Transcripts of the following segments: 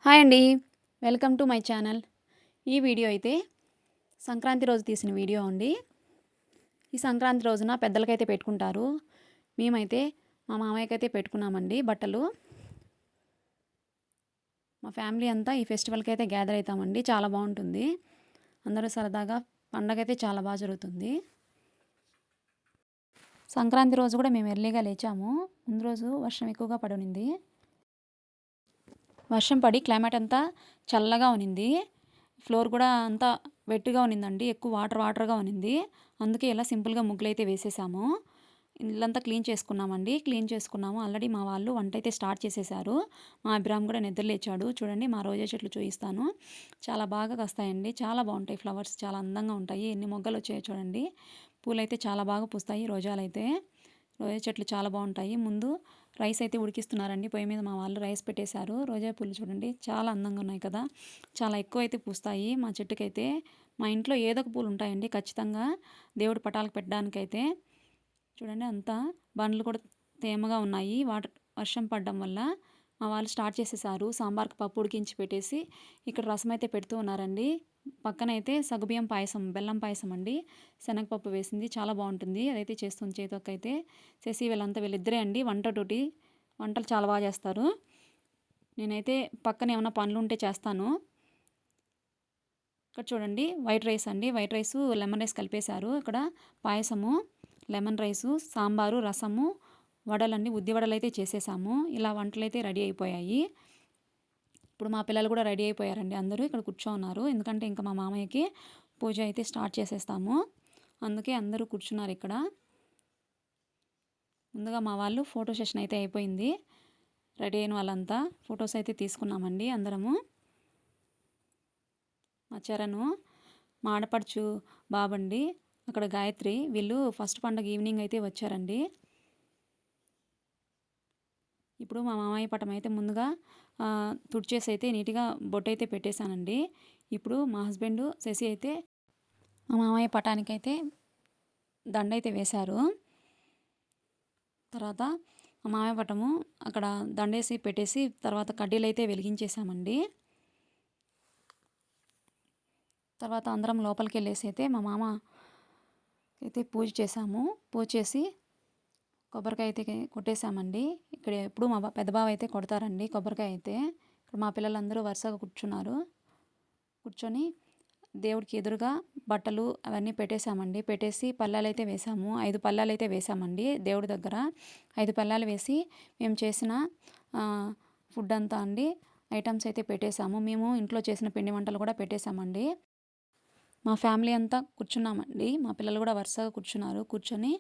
Hi అండి. Welcome to my channel. ఈ video అయితే సంక్రాంతి రోజు తీసిన వీడియో అండి. ఈ సంక్రాంతి రోజున పెద్దలకైతే పెట్టుకుంటారు. మేమైతే మా మామయ్యకైతే పెట్టుకున్నామండి బట్టలు. మా ఫ్యామిలీ అంతా ఈ ఫెస్టివల్కి అయితే గ్యాదర్ అవుతామండి. చాలా బాగుంటుంది. అందరూ సరదాగా పండగ అయితే చాలా బాగా జరుగుతుంది. సంక్రాంతి రోజు కూడా మేము ఎర్లీగా లేచాము. ముందు రోజు వర్షం ఎక్కువగా పడునింది. వర్షం పడి క్లైమేట్ అంతా చల్లగా ఉనింది. ఫ్లోర్ కూడా అంతా వెట్టుగా ఉన్నిందండి. ఎక్కువ వాటర్గా ఉన్నింది. అందుకే ఇలా సింపుల్గా ముగ్గులు అయితే వేసేసాము. ఇల్లంతా క్లీన్ చేసుకున్నామండి. క్లీన్ చేసుకున్నాము. ఆల్రెడీ మా వాళ్ళు వంట అయితే స్టార్ట్ చేసేసారు. మా అభిరామ్ కూడా నిద్ర లేచాడు. చూడండి మా రోజా చెట్లు చూపిస్తాను. చాలా బాగా కాస్తాయండి. చాలా బాగుంటాయి. ఫ్లవర్స్ చాలా అందంగా ఉంటాయి. ఎన్ని మొగ్గలు వచ్చాయో చూడండి. పూలైతే చాలా బాగా పూస్తాయి. రోజాలైతే రోజా చెట్లు చాలా బాగుంటాయి. ముందు రైస్ అయితే ఉడికిస్తున్నారండి. పొయ్యి మీద మా వాళ్ళు రైస్ పెట్టేశారు. రోజా పూలు చూడండి చాలా అందంగా ఉన్నాయి కదా. చాలా ఎక్కువ అయితే పూస్తాయి మా చెట్టుకైతే. మా ఇంట్లో ఏదో ఒక పూలు ఉంటాయండి ఖచ్చితంగా దేవుడి పటాలకు పెట్టడానికైతే. చూడండి అంతా బండ్లు కూడా తేమగా ఉన్నాయి. వర్షం పడడం వల్ల మా వాళ్ళు స్టార్ట్ చేసేసారు. సాంబార్కి పప్పు ఉడికించి పెట్టేసి ఇక్కడ రసం అయితే పెడుతూ ఉన్నారండి. పక్కనైతే సగ్గుబియ్యం పాయసం, బెల్లం పాయసం అండి. శనగపప్పు వేసింది చాలా బాగుంటుంది. అదైతే చేస్తుంది చేతొక్క అయితే. చేసి వీళ్ళిద్దరే అండి వంటలు చాలా బాగా చేస్తారు. నేనైతే పక్కన ఏమైనా పనులు ఉంటే చేస్తాను. ఇక్కడ చూడండి వైట్ రైస్ అండి. వైట్ రైసు లెమన్ రైస్ కలిపేశారు. ఇక్కడ పాయసము, లెమన్ రైసు, సాంబారు, రసము, వడలండి. ఉద్ది వడలు అయితే చేసేసాము. ఇలా వంటలు అయితే రెడీ అయిపోయాయి. ఇప్పుడు మా పిల్లలు కూడా రెడీ అయిపోయారండి. అందరూ ఇక్కడ కూర్చోన్నారు. ఎందుకంటే ఇంకా మా మామయ్యకి పూజ అయితే స్టార్ట్ చేసేస్తాము. అందుకే అందరూ కూర్చున్నారు ఇక్కడ. ముందుగా మా వాళ్ళు ఫోటో సెషన్ అయితే అయిపోయింది. రెడీ అయిన వాళ్ళంతా ఫొటోస్ అయితే తీసుకున్నామండి అందరము. మా చరణు, మా ఆడపడుచు బాబండి, అక్కడ గాయత్రి, వీళ్ళు ఫస్ట్ పండగ ఈవినింగ్ అయితే వచ్చారండి. ఇప్పుడు మా మామయ్య పటం అయితే ముందుగా తుడిచేసి అయితే నీట్గా బొట్టు అయితే పెట్టేశానండి. ఇప్పుడు మా హస్బెండ్ శశి అయితే మా మామయ్య పటానికైతే దండ అయితే వేశారు. తర్వాత మా మామయ్య పటము అక్కడ దండేసి పెట్టేసి తర్వాత కడ్డీలు అయితే వెలిగించేసామండి. తర్వాత అందరం లోపలికి వెళ్ళేసి అయితే మా మామ అయితే పూజ చేసాము. పూజ చేసి కొబ్బరికాయ అయితే కొట్టేశామండి. ఇక్కడ ఎప్పుడు మా పెద్ద బావ అయితే కొడతారండి కొబ్బరికాయ అయితే. ఇక్కడ మా పిల్లలందరూ వరుసగా కూర్చొని దేవుడికి ఎదురుగా బట్టలు అవన్నీ పెట్టేశామండి. పెట్టేసి పళ్ళాలు అయితే వేసాము. 5 పళ్ళాలు అయితే వేసామండి దేవుడి దగ్గర. 5 పళ్ళాలు వేసి మేము చేసిన ఫుడ్ అంతా అండి ఐటమ్స్ అయితే పెట్టేశాము. మేము ఇంట్లో చేసిన పిండి వంటలు కూడా పెట్టేశామండి. మా ఫ్యామిలీ అంతా కూర్చున్నామండి. మా పిల్లలు కూడా వరుసగా కూర్చున్నారు. కూర్చొని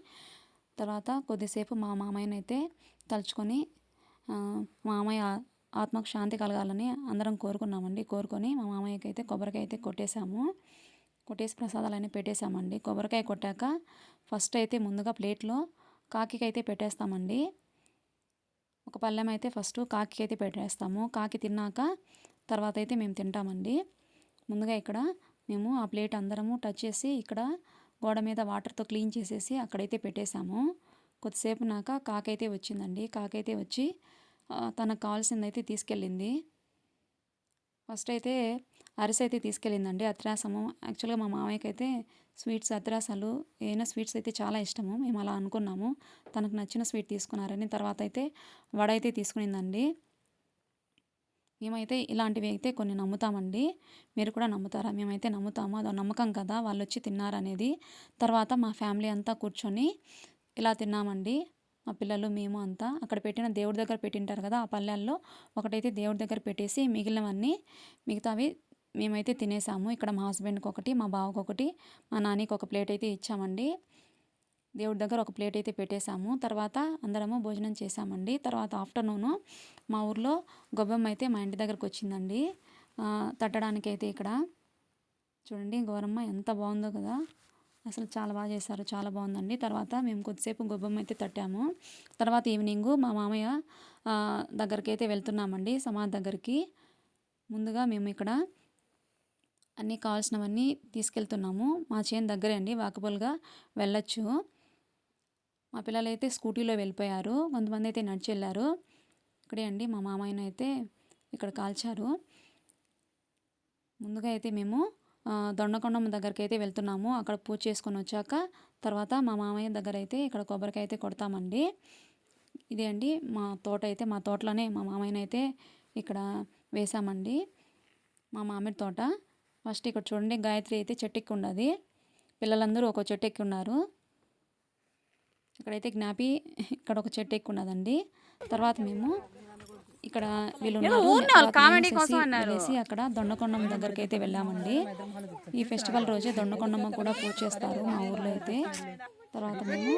తర్వాత కొద్దిసేపు మా మామయ్యనైతే తలుచుకొని మామయ్య ఆత్మకు శాంతి కలగాలని అందరం కోరుకున్నామండి. కోరుకొని మా మామయ్యకి అయితే కొబ్బరికాయ అయితే కొట్టేసి ప్రసాదాలన్నీ పెట్టేశామండి. కొబ్బరికాయ కొట్టాక ఫస్ట్ అయితే ముందుగా ప్లేట్లో కాకి అయితే పెట్టేస్తామండి. ఒక పళ్ళెం అయితే ఫస్ట్ కాకి అయితే పెట్టేస్తాము. కాకి తిన్నాక తర్వాత అయితే మేము తింటామండి. ముందుగా ఇక్కడ మేము ఆ ప్లేట్ అందరము టచ్ చేసి ఇక్కడ గోడ మీద వాటర్తో క్లీన్ చేసేసి అక్కడైతే పెట్టేశాము. కొద్దిసేపు నాక కాకైతే వచ్చిందండి. కాకైతే వచ్చి తనకు కావాల్సిందైతే తీసుకెళ్ళింది. ఫస్ట్ అయితే అరిసె అయితే తీసుకెళ్ళిందండి. అత్రాసము యాక్చువల్గా మా మామయ్యకి అయితే స్వీట్స్, అత్రాసాలు ఏమైనా స్వీట్స్ అయితే చాలా ఇష్టము. మేము అలా అనుకున్నాము. తనకు నచ్చిన స్వీట్ తీసుకున్నారని. తర్వాత అయితే వడ అయితే తీసుకునిందండి. మేమైతే ఇలాంటివి అయితే కొన్ని నమ్ముతామండి. మీరు కూడా నమ్ముతారా? మేమైతే నమ్ముతాము. అదో నమ్మకం కదా వాళ్ళు వచ్చి తిన్నారనేది. తర్వాత మా ఫ్యామిలీ అంతా కూర్చొని ఇలా తిన్నామండి. మా పిల్లలు మేము అంతా అక్కడ పెట్టిన దేవుడి దగ్గర పెట్టింటారు కదా ఆ పళ్ళెల్లో ఒకటైతే దేవుడి దగ్గర పెట్టేసి మిగతావి మేమైతే తినేసాము. ఇక్కడ మా హస్బెండ్కి ఒకటి, మా బావకి ఒకటి, మా నానికి ఒక ప్లేట్ అయితే ఇచ్చామండి. దేవుడి దగ్గర ఒక ప్లేట్ అయితే పెట్టేశాము. తర్వాత అందరము భోజనం చేసామండి. తర్వాత ఆఫ్టర్నూను మా ఊర్లో గొబ్బెమ్మ అయితే మా ఇంటి దగ్గరకు వచ్చిందండి తట్టడానికి అయితే. ఇక్కడ చూడండి గౌరమ్మ ఎంత బాగుందో కదా. అసలు చాలా బాగా చేశారు. చాలా బాగుందండి. తర్వాత మేము కొద్దిసేపు గొబ్బెమ్మ అయితే తట్టాము. తర్వాత ఈవినింగు మా మామయ్య దగ్గరికి అయితే వెళ్తున్నామండి, సమాధి దగ్గరికి. ముందుగా మేము ఇక్కడ అన్నీ కావాల్సినవన్నీ తీసుకెళ్తున్నాము. మా చేను దగ్గరే అండి, వాకబుల్గా వెళ్ళొచ్చు. మా పిల్లలు అయితే స్కూటీలో వెళ్ళిపోయారు. కొంతమంది అయితే నడిచి వెళ్ళారు. ఇక్కడే అండి మా మామయ్యను అయితే ఇక్కడ కాల్చారు. ముందుగా అయితే మేము దొండకొండమ్మ దగ్గరికి అయితే వెళ్తున్నాము. అక్కడ పూజ చేసుకొని వచ్చాక తర్వాత మా మామయ్య దగ్గర అయితే ఇక్కడ కొబ్బరికాయ అయితే కొడతామండి. ఇదే అండి మా తోట అయితే, మా తోటలోనే మా మామయ్యనైతే ఇక్కడ వేసామండి. మా మామిడి తోట. ఫస్ట్ ఇక్కడ చూడండి, గాయత్రి అయితే చెట్టు ఎక్కి ఉన్నది. పిల్లలందరూ ఒక చెట్టు ఎక్కి ఉన్నారు. ఇక్కడైతే జ్ఞాపి ఇక్కడ ఒక చెట్టు ఎక్కి ఉన్నదండి. తర్వాత మేము ఇక్కడ వీళ్ళు వెళ్ళేసి అక్కడ దొండకొండమ్మ దగ్గరికి అయితే వెళ్ళామండి. ఈ ఫెస్టివల్ రోజే దొండకొండమ్మ కూడా పూజ చేస్తారు మా ఊర్లో అయితే. తర్వాత మేము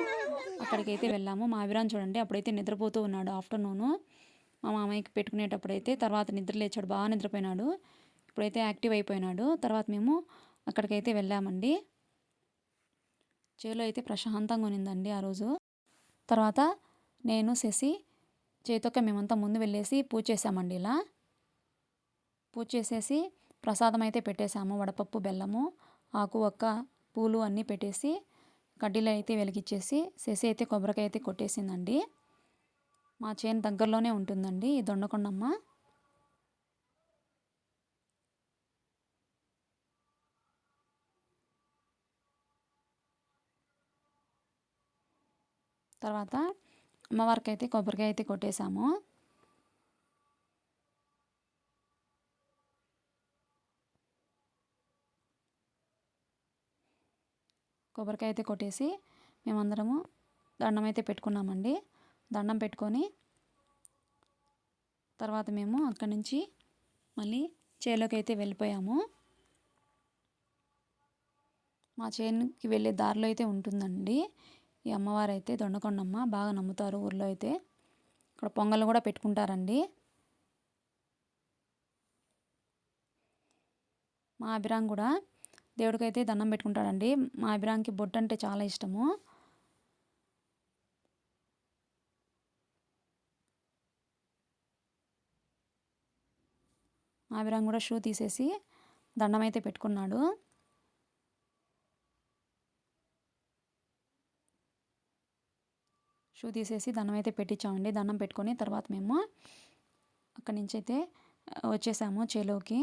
అక్కడికి అయితే వెళ్ళాము. మా అభిరాన్ చూడండి అప్పుడైతే నిద్రపోతూ ఉన్నాడు. ఆఫ్టర్నూను మా మామయ్యకి పెట్టుకునేటప్పుడైతే తర్వాత నిద్ర లేచాడు, బాగా నిద్రపోయినాడు. ఇప్పుడైతే యాక్టివ్ అయిపోయినాడు. తర్వాత మేము అక్కడికైతే వెళ్ళామండి. చేలో అయితే ప్రశాంతంగా ఉన్నిందండి ఆ రోజు. తర్వాత నేను శశి చేతొక్క మేమంతా ముందు వెళ్ళేసి పూజ చేసామండి. ఇలా పూజ చేసేసి ప్రసాదం అయితే పెట్టేశాము. వడపప్పు, బెల్లము, ఆకు, ఒక్క, పూలు అన్నీ పెట్టేసి కడ్డీలు అయితే వెలిగించేసి శశి అయితే కొబ్బరికాయ అయితే కొట్టేసిందండి. మా చేను దగ్గరలోనే ఉంటుందండి ఈ దొండకొండమ్మ. తర్వాత అమ్మవారికి అయితే కొబ్బరికాయ అయితే కొట్టేశాము. కొబ్బరికాయ అయితే కొట్టేసి మేమందరము దండం అయితే పెట్టుకున్నామండి. దండం పెట్టుకొని తర్వాత మేము అక్కడి నుంచి మళ్ళీ చేలోకి అయితే వెళ్ళిపోయాము. మా చేనుకి వెళ్ళే దారిలో అయితే ఉంటుందండి ఈ అమ్మవారు అయితే, దొండకొండమ్మ. బాగా నమ్ముతారు ఊర్లో అయితే. ఇక్కడ పొంగల్ కూడా పెట్టుకుంటారండి. మా అభిరామ్ కూడా దేవుడికైతే దండం పెట్టుకుంటాడండి. మా అభిరామ్కి బొట్టు అంటే చాలా ఇష్టము. మా అభిరామ్ కూడా షూ తీసేసి దండం అయితే పెట్టుకున్నాడు. షూ తీసేసి దండం అయితే పెట్టించామండి. దండం పెట్టుకొని తర్వాత మేము అక్కడి నుంచి అయితే వచ్చేసాము చేలోకి.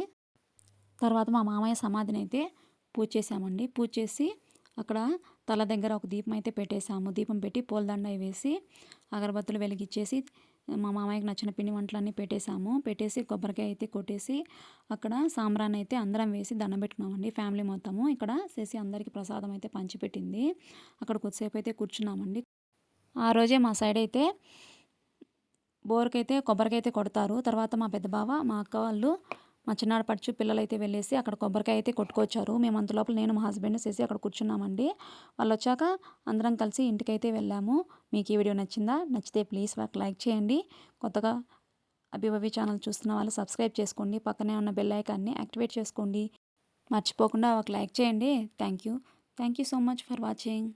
తర్వాత మా మామయ్య సమాధిని అయితే పూజ చేసామండి. పూజ చేసి అక్కడ తల దగ్గర ఒక దీపం అయితే పెట్టేశాము. దీపం పెట్టి పూలదండ వేసి అగరబత్తులు వెలిగించేసి మా మామయ్యకి నచ్చిన పిండి వంటలన్నీ పెట్టేశాము. పెట్టేసి కొబ్బరికాయ అయితే కొట్టేసి అక్కడ సాంబ్రాన్ని అయితే అందరం వేసి దండం పెట్టుకున్నామండి ఫ్యామిలీ మొత్తము. ఇక్కడ చేసి అందరికీ ప్రసాదం అయితే పంచిపెట్టింది. అక్కడ కొద్దిసేపు అయితే కూర్చున్నామండి. ఆ రోజే మా సైడ్ అయితే బోర్కైతే కొబ్బరికాయ అయితే కొడతారు. తర్వాత మా పెద్ద బావ, మా అక్క వాళ్ళు, మా చిన్నాడు పడుచు పిల్లలైతే వెళ్ళేసి అక్కడ కొబ్బరికాయ అయితే కొట్టుకొచ్చారు. మేము అంత లోపల నేను మా హస్బెండ్ చేసి అక్కడ కూర్చున్నామండి. వాళ్ళు వచ్చాక అందరం కలిసి ఇంటికైతే వెళ్ళాము. మీకు ఈ వీడియో నచ్చిందా? నచ్చితే ప్లీజ్ లైక్ చేయండి. కొత్తగా అభిభవి ఛానల్ చూస్తున్న వాళ్ళు సబ్స్క్రైబ్ చేసుకోండి. పక్కనే ఉన్న బెల్ ఐకాన్ని యాక్టివేట్ చేసుకోండి. మర్చిపోకుండా ఒక లైక్ చేయండి. Thank you so much for watching.